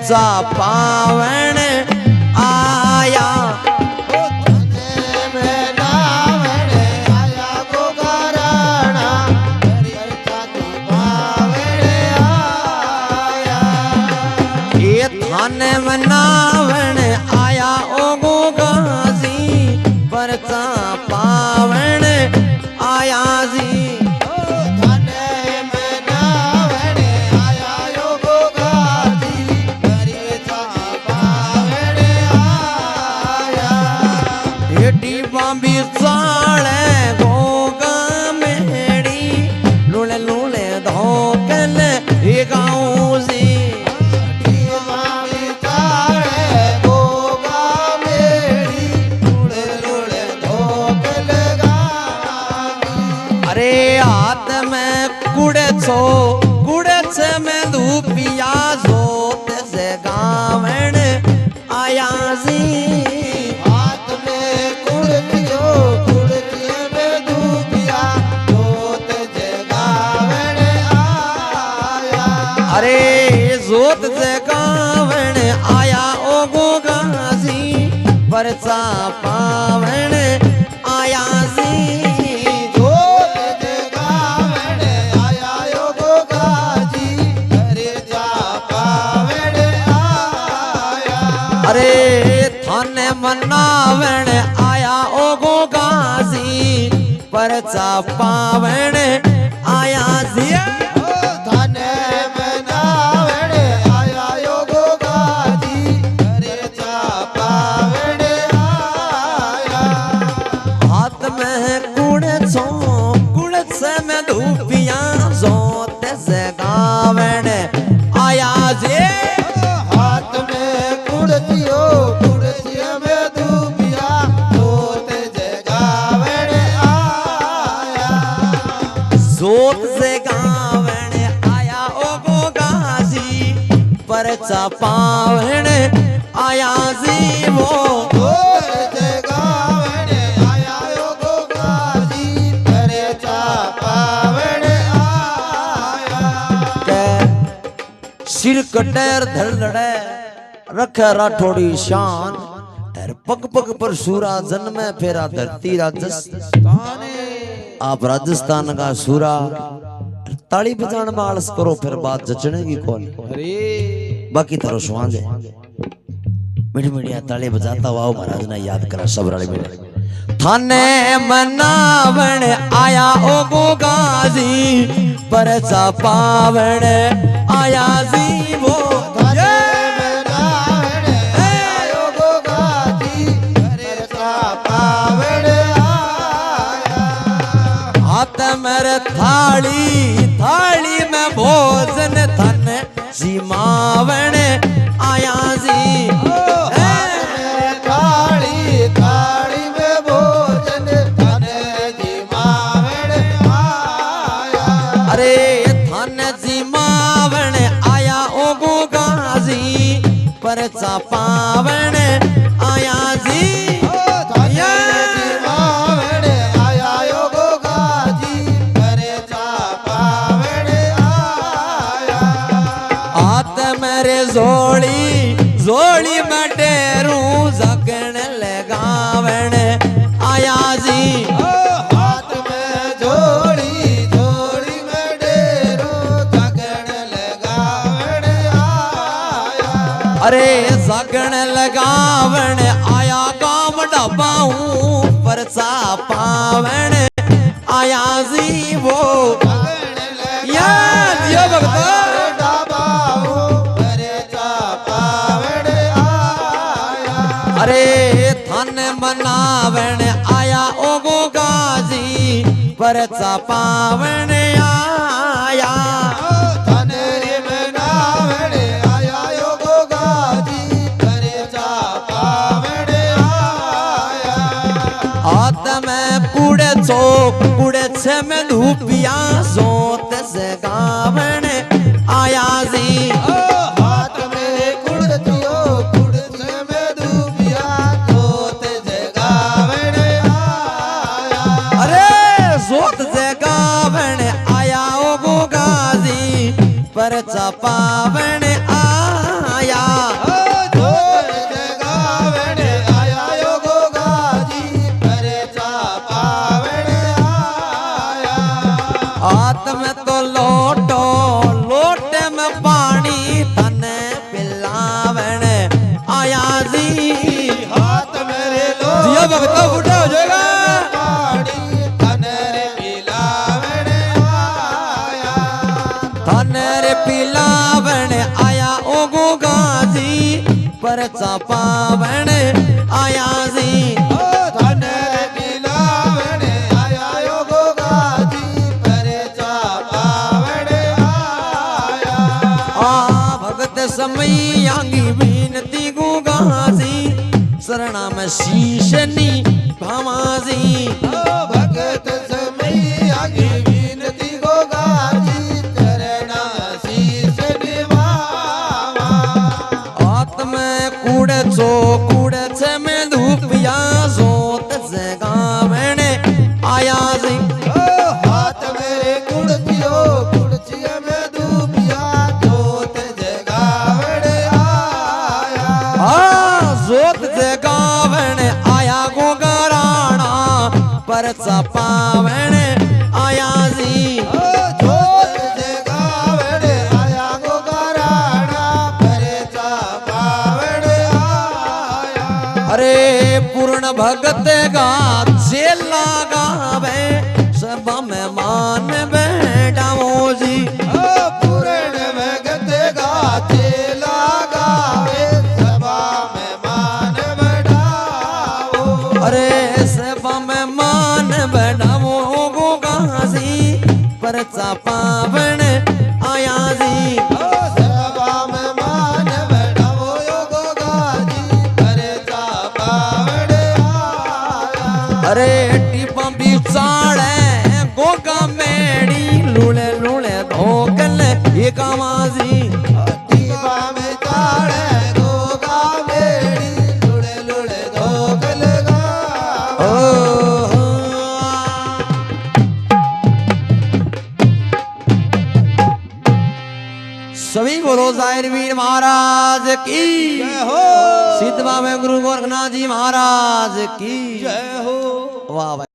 परचा पावण आया थाने मनावण आया ओ गोगाजी परचा पावण आया जी थाने मनावण आया ओ गोगाजी परचा पावण आया हेटी बांबी चाले गोगा मेड़ी लुले लुले धोकल हे गाँव जी हाथ में गुड़छ में धूपिया जोत से गावण आया जी हाथ में गुड़थियो में धूपिया जोत से गावण आया अरे जोत से गावण आया ओ गोगाजी परचा पावण आया जी अरे थाने मनावण आया ओ गोगाजी परचा पावण आया जी थाने मनावण आया ओ गोगाजी परचा पावण आया हाथ में गुड़छ में धूपिया जोत से गावण आया जी में धूपिया जोत जगावण आया जोत से गावण आया ओ गोगाजी परचा पावण आया जी वो जोत जगावण आया ओ गोगाजी परचा पावण आया सिर कटेर धड़धड़े रखे राठौड़ी शान और पग पग पर सूरा जन्म फेरा धरती राजस्थान आप राजस्थान का सूरा ताली बजान में आलस करो फिर बात जचने की कौन बाकी तरह सुहान दे मीठी मीठी ताली बजाता वाओ महाराज ने याद करा सब रले मिले थाने मनावण आया ओ गोगाजी परचा पावण आया जी वो मेरे थाली में भोजन थन जिमावण आया जी थाली में भोजन थन जिमावण आया अरे थन जिमावण आया ओ गोगाजी परचा पावण आया जी जोड़ी में डेरू जगन लगावण आया जी हाथ में जोड़ी में डेरू जगन लगावण आया अरे जगन लगावण आया गाँव डबाऊ परचा पावण आया जी वो याद यो भगत अरे थान मनावण आया ओ गोगाजी परचा पावण आया थान मनावण आया ओ गोगाजी परचा पावण आया हाथ में कुड़े छे में धूपिया जोत से गावण आया जी हाथ में कुड़तियो में धूपिया जोत जगावण आया अरे जोत से गावण आया ओ गोगाजी परचा पावण आया हाथ में तो लोटो लोटे में पानी तने पिलावण आया जी हाथ मेरे लो जिया भगता बूढ़ा हो जाएगा पानी तनरे पिलावण आया तने पिलावण आया ओ गोगाजी पर चापावण आया जी तनरे पिलावण आया यो गोगाजी पर चापावण आया आ भगत समय आंगी बीनती गोगाजी शरणा में शीशनी भामाजी भगत समय आगे विनती गोगाजी चरणा शीश निभावा आत्म कूड़े चो कूड़े छे में धूपिया सोत से गावण आया जी हाथ मेरे कुड़चिया में धूपिया जोत जगावण आया आ सोत से गावण आया गोगराणा पर चपावण आया जी जोत जगावण आया गोगराणा परे चापावण आया अरे पूर्ण भगत गा चेला गावे सब में मान बैठाओ जी पूर्ण भगत गाते लगावे सभा में मान बढ़ाओ अरे सब में मान बैठाओ गोगाजी पर चापावण आया जी सभा में मान बढ़ाओ यो गोगाजी करे चापावड़ आया अरे टिपा बिचाड़े गोगा मेड़ी लूले लूले धोकल ये कामाजी दीवा में ताड़े गोगा मेरी लुड़े लुड़े धोकल गावा ओ सभी बोलो जाहिर वीर महाराज की जय हो सिद्ध बाबा गुरु गोरखनाथ जी महाराज की जय हो वाह भाई।